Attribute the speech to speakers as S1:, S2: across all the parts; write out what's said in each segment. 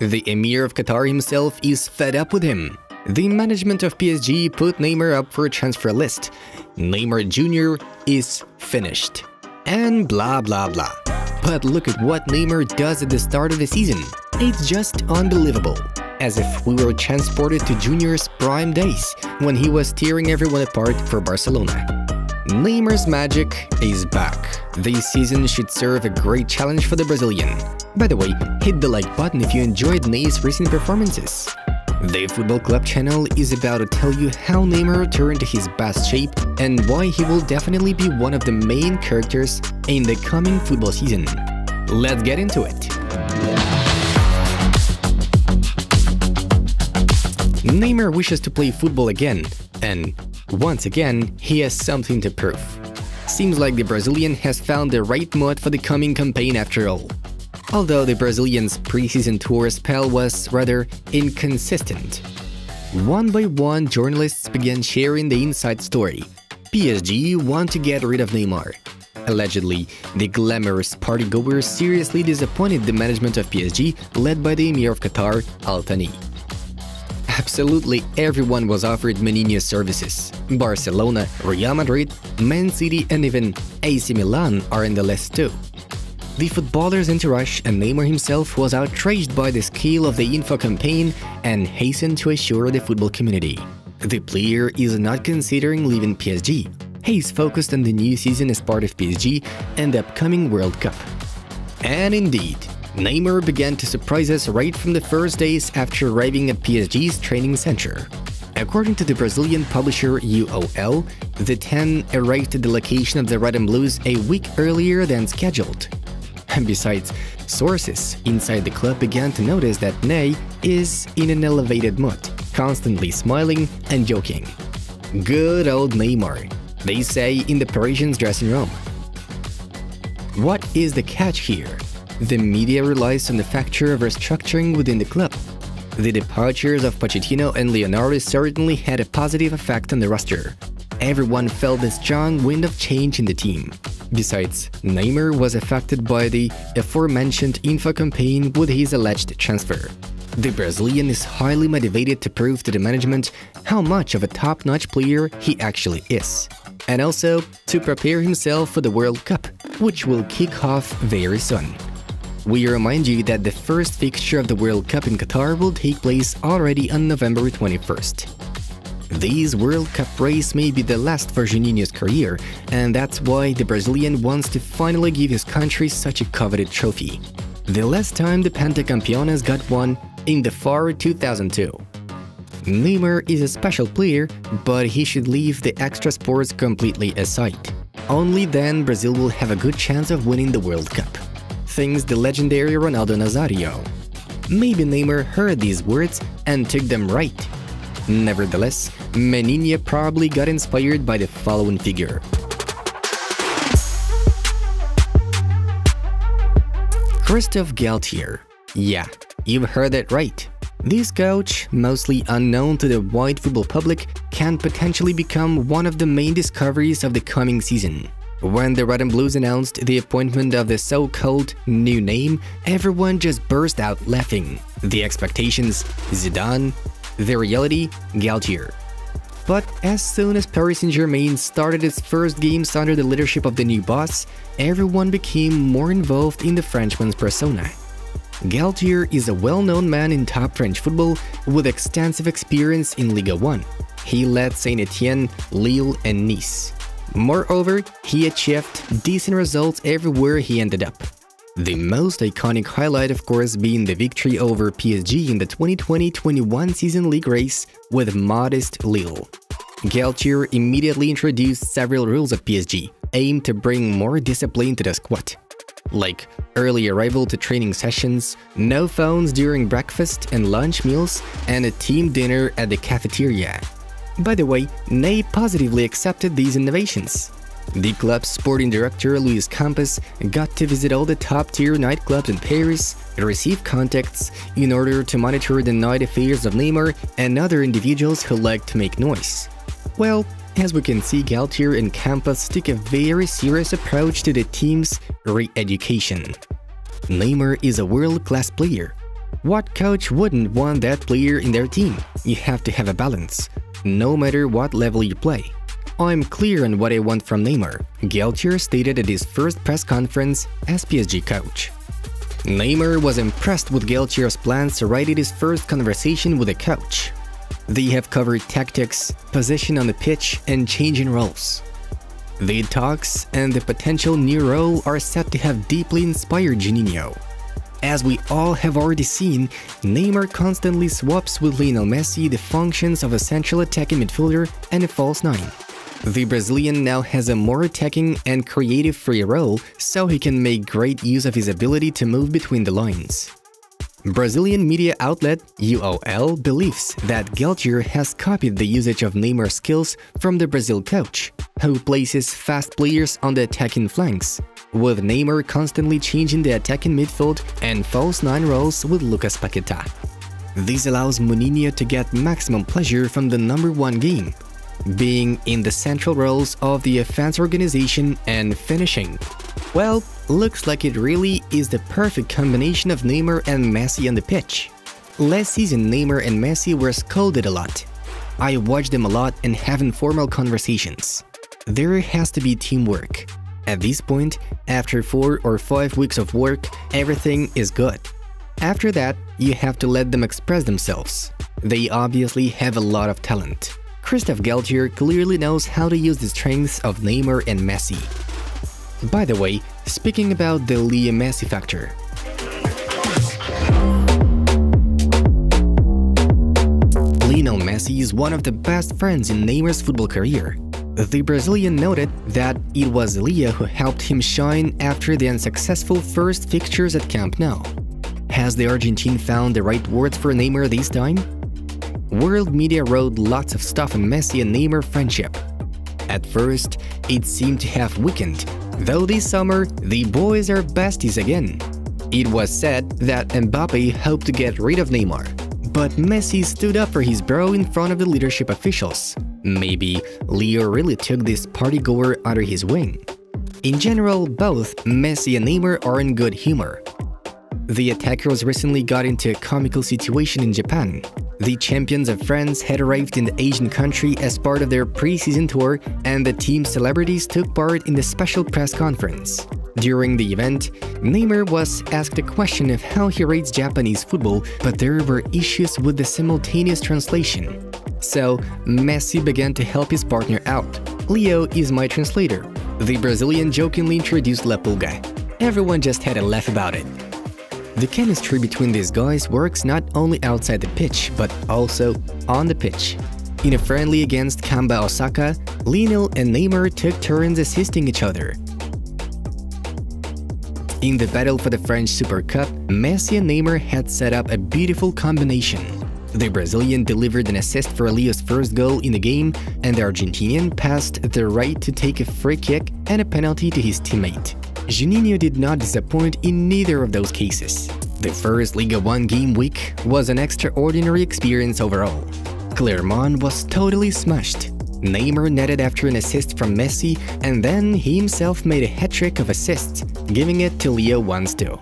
S1: The emir of Qatar himself is fed up with him. The management of PSG put Neymar up for a transfer list. Neymar Jr. is finished. And blah blah blah. But look at what Neymar does at the start of the season. It's just unbelievable. As if we were transported to Junior's prime days, when he was tearing everyone apart for Barcelona. Neymar's magic is back. This season should serve a great challenge for the Brazilian. By the way, hit the like button if you enjoyed Ney's recent performances. The Football Club channel is about to tell you how Neymar returned to his best shape and why he will definitely be one of the main characters in the coming football season. Let's get into it. Neymar wishes to play football again, and once again, he has something to prove. Seems like the Brazilian has found the right mood for the coming campaign after all. Although the Brazilian's pre-season tour spell was rather inconsistent. One by one, journalists began sharing the inside story. PSG want to get rid of Neymar. Allegedly, the glamorous partygoers seriously disappointed the management of PSG, led by the emir of Qatar, Al Thani. Absolutely everyone was offered Juninho's services. Barcelona, Real Madrid, Man City and even AC Milan are in the list too. The footballer's entourage and Neymar himself was outraged by the scale of the info campaign and hastened to assure the football community. The player is not considering leaving PSG. He is focused on the new season as part of PSG and the upcoming World Cup. And indeed, Neymar began to surprise us right from the first days after arriving at PSG's training center. According to the Brazilian publisher UOL, the 10 arrived at the location of the Red and Blues a week earlier than scheduled. And besides, sources inside the club began to notice that Ney is in an elevated mood, constantly smiling and joking. Good old Neymar, they say in the Parisians' dressing room. What is the catch here? The media relies on the factor of restructuring within the club. The departures of Pochettino and Leonardo certainly had a positive effect on the roster. Everyone felt a strong wind of change in the team. Besides, Neymar was affected by the aforementioned info campaign with his alleged transfer. The Brazilian is highly motivated to prove to the management how much of a top-notch player he actually is, and also to prepare himself for the World Cup, which will kick off very soon. We remind you that the first fixture of the World Cup in Qatar will take place already on November 21st. This World Cup race may be the last for Juninho's career, and that's why the Brazilian wants to finally give his country such a coveted trophy. The last time the Pentacampeonas got one in the far 2002. Neymar is a special player, but he should leave the extra sports completely aside. Only then Brazil will have a good chance of winning the World Cup, thinks the legendary Ronaldo Nazario. Maybe Neymar heard these words and took them right. Nevertheless, Juninho probably got inspired by the following figure. Christophe Galtier. Yeah, you've heard it right. This coach, mostly unknown to the wide football public, can potentially become one of the main discoveries of the coming season. When the Red and Blues announced the appointment of the so-called new name, everyone just burst out laughing. The expectations, Zidane. The reality, Galtier. But as soon as Paris Saint-Germain started its first games under the leadership of the new boss, everyone became more involved in the Frenchman's persona. Galtier is a well-known man in top French football with extensive experience in Ligue 1. He led Saint-Etienne, Lille and Nice. Moreover, he achieved decent results everywhere he ended up. The most iconic highlight, of course, being the victory over PSG in the 2020-21 season league race with modest Lille. Galtier immediately introduced several rules at PSG, aimed to bring more discipline to the squad, like early arrival to training sessions, no phones during breakfast and lunch meals, and a team dinner at the cafeteria. By the way, Ney positively accepted these innovations. The club's sporting director, Luis Campos, got to visit all the top-tier nightclubs in Paris and receive contacts in order to monitor the night affairs of Neymar and other individuals who like to make noise. Well, as we can see, Galtier and Campos took a very serious approach to the team's re-education. Neymar is a world-class player. What coach wouldn't want that player in their team? You have to have a balance, no matter what level you play. I'm clear on what I want from Neymar, Galtier stated at his first press conference as PSG coach. Neymar was impressed with Galtier's plans right at his first conversation with the coach. They have covered tactics, position on the pitch, and changing roles. The talks and the potential new role are set to have deeply inspired Juninho. As we all have already seen, Neymar constantly swaps with Lionel Messi the functions of a central attacking midfielder and a false nine. The Brazilian now has a more attacking and creative free role, so he can make great use of his ability to move between the lines. Brazilian media outlet UOL believes that Galtier has copied the usage of Neymar's skills from the Brazil coach, who places fast players on the attacking flanks, with Neymar constantly changing the attacking midfield and false nine roles with Lucas Paquetá. This allows Juninho to get maximum pleasure from the #1 game, being in the central roles of the offense organization and finishing. Well, looks like it really is the perfect combination of Neymar and Messi on the pitch. Last season, Neymar and Messi were scolded a lot. I watched them a lot and have informal conversations. There has to be teamwork. At this point, after 4 or 5 weeks of work, everything is good. After that, you have to let them express themselves. They obviously have a lot of talent. Christophe Galtier clearly knows how to use the strengths of Neymar and Messi. By the way, speaking about the Leo Messi factor. Lionel Messi is one of the best friends in Neymar's football career. The Brazilian noted that it was Leo who helped him shine after the unsuccessful first fixtures at Camp Nou. Has the Argentine found the right words for Neymar this time? World media wrote lots of stuff on Messi and Neymar friendship. At first, it seemed to have weakened, though this summer, the boys are besties again. It was said that Mbappe hoped to get rid of Neymar, but Messi stood up for his bro in front of the leadership officials. Maybe Leo really took this partygoer under his wing. In general, both Messi and Neymar are in good humor. The attackers recently got into a comical situation in Japan. The champions of France had arrived in the Asian country as part of their pre-season tour, and the team celebrities took part in the special press conference. During the event, Neymar was asked a question of how he rates Japanese football, but there were issues with the simultaneous translation. So, Messi began to help his partner out. Leo is my translator. The Brazilian jokingly introduced La Pulga. Everyone just had a laugh about it. The chemistry between these guys works not only outside the pitch, but also on the pitch. In a friendly against Kamba Osaka, Lionel and Neymar took turns assisting each other. In the battle for the French Super Cup, Messi and Neymar had set up a beautiful combination. The Brazilian delivered an assist for Leo's first goal in the game, and the Argentinian passed the right to take a free kick and a penalty to his teammate. Juninho did not disappoint in neither of those cases. The first Liga 1 game week was an extraordinary experience overall. Clermont was totally smashed. Neymar netted after an assist from Messi, and then he himself made a hat-trick of assists, giving it to Leo once too.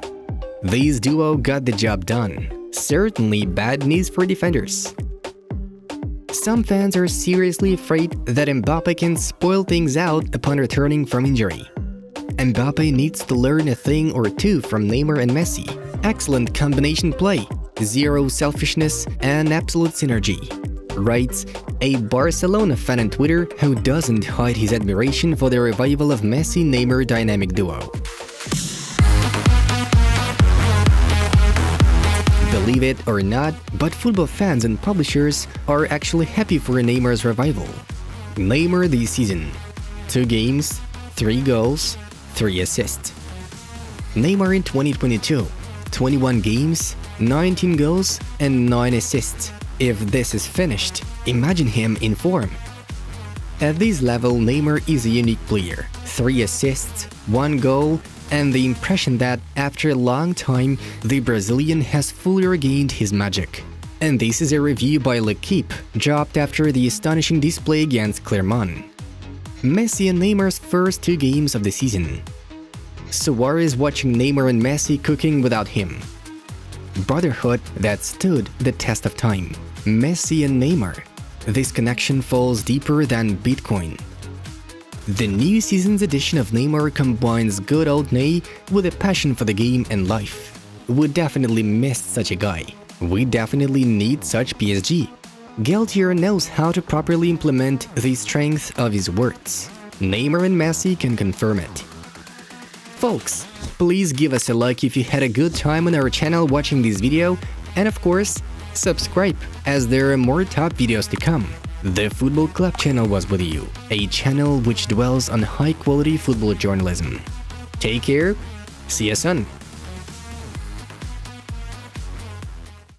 S1: This duo got the job done. Certainly bad news for defenders. Some fans are seriously afraid that Mbappe can spoil things out upon returning from injury. Mbappe needs to learn a thing or two from Neymar and Messi. Excellent combination play, zero selfishness, and absolute synergy, writes a Barcelona fan on Twitter who doesn't hide his admiration for the revival of Messi-Neymar dynamic duo. Believe it or not, but football fans and publishers are actually happy for Neymar's revival. Neymar this season: 2 games, 3 goals, 3 assists. Neymar in 2022, 21 games, 19 goals, and 9 assists. If this is finished, imagine him in form. At this level, Neymar is a unique player. 3 assists, 1 goal, and the impression that, after a long time, the Brazilian has fully regained his magic. And this is a review by L'Equipe, dropped after the astonishing display against Clermont. Messi and Neymar's first 2 games of the season. Suarez watching Neymar and Messi cooking without him. brotherhood that stood the test of time. Messi and Neymar. This connection falls deeper than Bitcoin. The new season's edition of Neymar combines good old Ney with a passion for the game and life. We definitely missed such a guy. We definitely need such PSG. Galtier knows how to properly implement the strength of his words. Neymar and Messi can confirm it. Folks, please give us a like if you had a good time on our channel watching this video, and of course, subscribe as there are more top videos to come. The Football Club channel was with you, a channel which dwells on high-quality football journalism. Take care, see you soon!